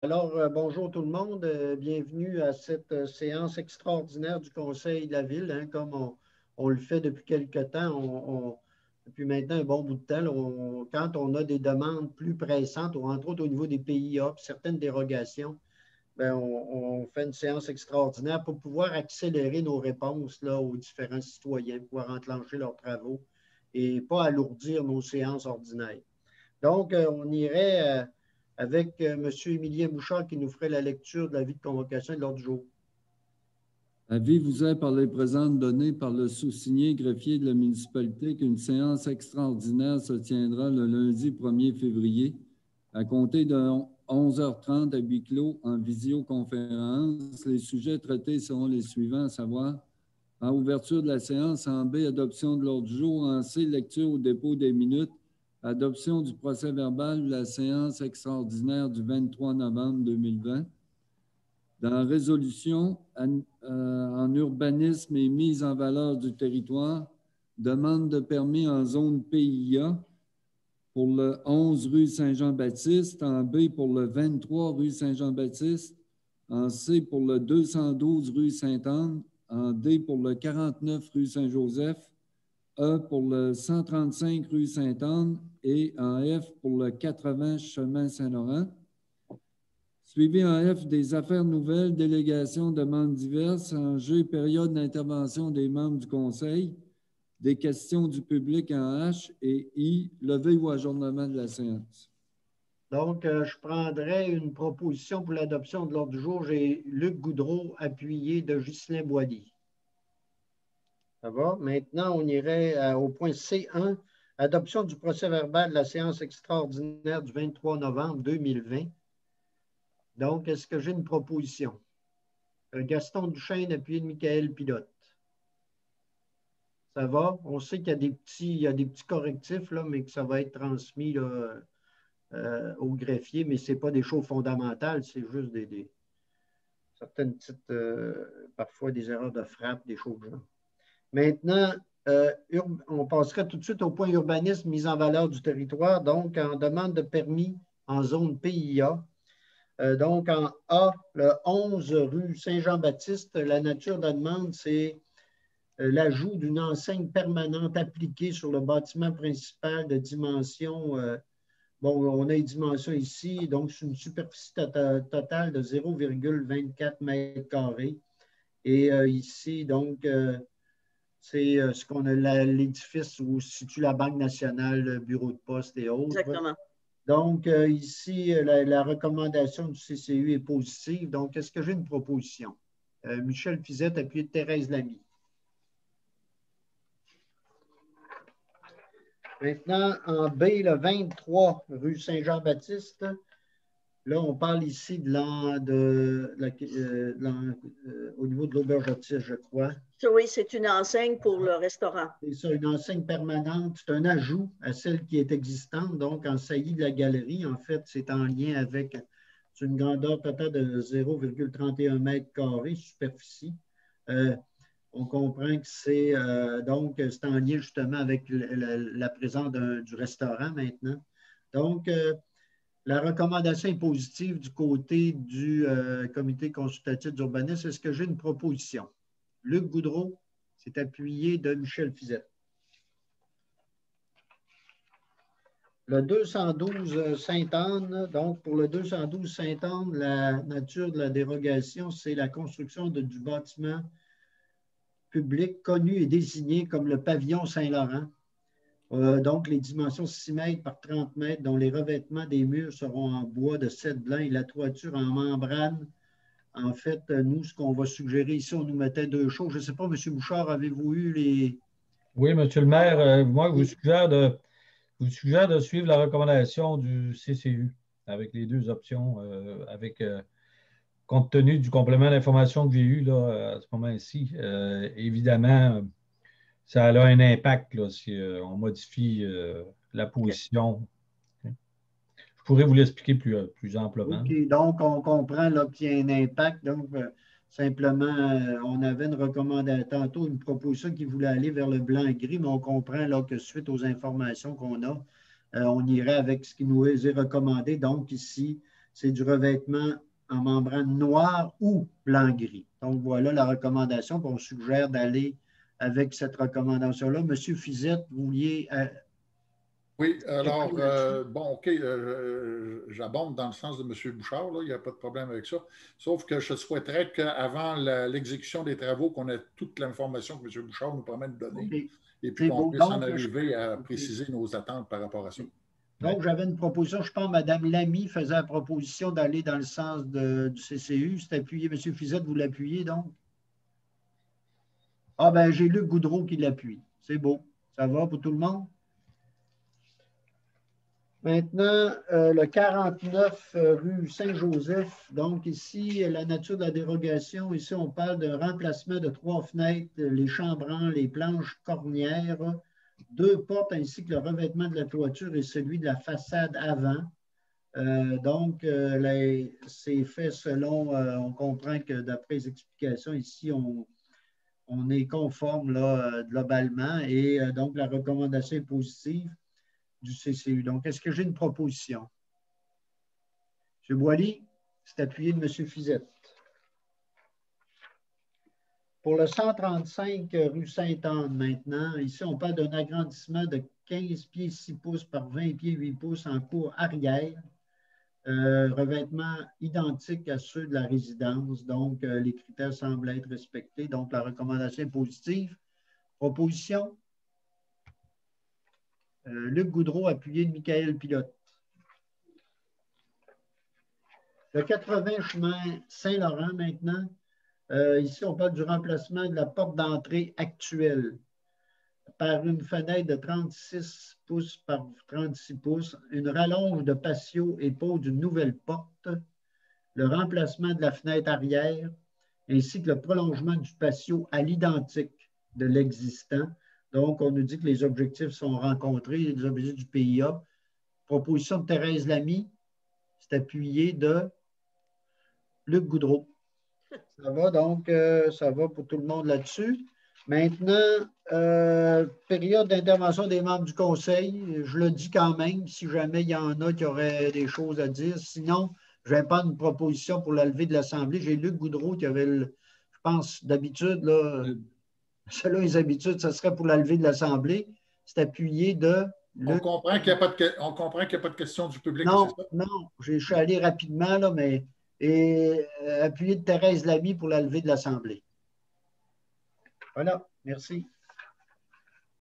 Bonjour tout le monde. Bienvenue à cette séance extraordinaire du Conseil de la Ville. Comme on le fait depuis quelque temps, depuis maintenant un bon bout de temps, quand on a des demandes plus pressantes, ou entre autres au niveau des PIA, puis certaines dérogations, ben, on fait une séance extraordinaire pour pouvoir accélérer nos réponses là, aux différents citoyens, pouvoir enclencher leurs travaux et pas alourdir nos séances ordinaires. Donc, on irait avec M. Émilien Bouchard qui nous ferait la lecture de l'avis de convocation de l'ordre du jour. Avis vous est par les présentes données par le sous-signé greffier de la municipalité qu'une séance extraordinaire se tiendra le lundi 1er février à compter de 11h30 à huis clos en visioconférence. Les sujets traités seront les suivants, à savoir en ouverture de la séance, en B, adoption de l'ordre du jour, en C, lecture ou dépôt des minutes, adoption du procès-verbal de la séance extraordinaire du 23 novembre 2020. Dans la résolution en urbanisme et mise en valeur du territoire, demande de permis en zone PIA pour le 11 rue Saint-Jean-Baptiste, en B pour le 23 rue Saint-Jean-Baptiste, en C pour le 212 rue Sainte-Anne, en D pour le 49 rue Saint-Joseph, E pour le 135 rue Sainte-Anne et en F pour le 80 chemin Saint-Laurent. Suivi en F des affaires nouvelles, délégations, demandes diverses, en G, période d'intervention des membres du Conseil, des questions du public en H et I, levée ou ajournement de la séance. Donc, je prendrai une proposition pour l'adoption de l'ordre du jour. J'ai Luc Goudreau, appuyé de Ghislain Boilly. Ça va? Maintenant, on irait au point C1, adoption du procès-verbal de la séance extraordinaire du 23 novembre 2020. Donc, est-ce que j'ai une proposition? Gaston Duchesne, appuyé de Michael Pilote. Ça va? On sait qu'il y a des petits correctifs, là, mais que ça va être transmis là, au greffier, mais ce n'est pas des choses fondamentales, c'est juste certaines petites, parfois des erreurs de frappe, des choses genre. Maintenant, on passerait tout de suite au point urbanisme, mise en valeur du territoire, donc en demande de permis en zone PIA. Donc, en A, le 11 rue Saint-Jean-Baptiste, la nature de la demande, c'est l'ajout d'une enseigne permanente appliquée sur le bâtiment principal de dimension, bon, on a une dimension ici, donc c'est une superficie totale de 0,24 mètres carrés. Et ici, donc, c'est ce qu'on a l'édifice où se situe la Banque nationale, le bureau de poste et autres. Exactement. Donc, ici, la recommandation du CCU est positive. Donc, est-ce que j'ai une proposition? Michel Fizette, appuyé de Thérèse Lamy. Maintenant, en B, le 23 rue Saint-Jean-Baptiste. Là, on parle ici au niveau de l'auberge Otis, je crois. Oui, c'est une enseigne pour le restaurant. C'est ça, une enseigne permanente. C'est un ajout à celle qui est existante, donc en saillie de la galerie. En fait, c'est en lien avec une grandeur totale de 0,31 mètres carrés superficie. On comprend que c'est donc c'est en lien justement avec la présence du restaurant maintenant. Donc, la recommandation est positive du côté du comité consultatif d'urbanisme. Est-ce que j'ai une proposition? Luc Goudreau s'est appuyé de Michel Fizette. Le 212 Sainte-Anne, donc pour le 212 Sainte-Anne, la nature de la dérogation, c'est la construction du bâtiment public connu et désigné comme le pavillon Saint-Laurent. Donc, les dimensions 6 mètres par 30 mètres, dont les revêtements des murs seront en bois de cèdre blanc et la toiture en membrane. En fait, nous, ce qu'on va suggérer ici, on nous mettait deux choses. Je ne sais pas, M. Bouchard, avez-vous eu les... Oui, M. le maire, moi, je vous suggère de suivre la recommandation du CCU avec les deux options, compte tenu du complément d'information que j'ai eu là, à ce moment-ci. Évidemment, ça a un impact là, si on modifie la position. Je pourrais vous l'expliquer plus amplement. OK, donc on comprend qu'il y a un impact. Donc, simplement, on avait une recommandation, tantôt une proposition qui voulait aller vers le blanc et gris, mais on comprend là, que suite aux informations qu'on a, on irait avec ce qui nous est recommandé. Donc, ici, c'est du revêtement en membrane noire ou blanc-gris. Donc, voilà la recommandation. On suggère d'aller avec cette recommandation-là. Monsieur Fizette, vous vouliez... Oui, alors, bon, OK, j'abonde dans le sens de M. Bouchard, là, il n'y a pas de problème avec ça. Sauf que je souhaiterais qu'avant l'exécution des travaux, qu'on ait toute l'information que M. Bouchard nous permet de donner, Okay. et puis qu'on puisse en arriver à préciser nos attentes par rapport à ça. Donc, j'avais une proposition, je pense que Mme Lamy faisait la proposition d'aller dans le sens du CCU. C'est appuyé. M. Fizette, vous l'appuyez donc? Ah, ben, j'ai Luc Goudreau qui l'appuie. C'est beau. Ça va pour tout le monde? Maintenant, le 49 rue Saint-Joseph. Donc, ici, la nature de la dérogation. Ici, on parle de remplacement de 3 fenêtres, les chambrans, les planches cornières, 2 portes ainsi que le revêtement de la toiture et celui de la façade avant. Donc, c'est fait selon, on comprend que d'après les explications ici, on est conforme là, globalement et donc la recommandation est positive du CCU. Donc, est-ce que j'ai une proposition? M. Boily, c'est appuyé de M. Fizette. Pour le 135 rue Sainte-Anne maintenant, ici, on parle d'un agrandissement de 15 pieds 6 pouces par 20 pieds 8 pouces en cour arrière. Revêtement identique à ceux de la résidence. Donc, les critères semblent être respectés. Donc, la recommandation est positive. Proposition? Luc Goudreau, appuyé de Michael Pilote. Le 80 chemin Saint-Laurent maintenant. Ici, on parle du remplacement de la porte d'entrée actuelle par une fenêtre de 36 pouces par 36 pouces, une rallonge de patio et pose d'une nouvelle porte, le remplacement de la fenêtre arrière, ainsi que le prolongement du patio à l'identique de l'existant. Donc, on nous dit que les objectifs sont rencontrés, les objectifs du PIA. Proposition de Thérèse Lamy, c'est appuyé de Luc Goudreau. Ça va donc, ça va pour tout le monde là-dessus. Maintenant, période d'intervention des membres du conseil, je le dis quand même, si jamais il y en a qui auraient des choses à dire. Sinon, je vais prendre une proposition pour la levée de l'Assemblée. J'ai Luc Goudreau qui avait, je pense, d'habitude, là, selon les habitudes, ça serait pour la levée de l'Assemblée. C'est appuyé de... On comprend qu'il n'y a pas de question du public. Non, non, je suis allé rapidement, là, mais appuyé de Thérèse Lamy pour la levée de l'Assemblée. Voilà, merci.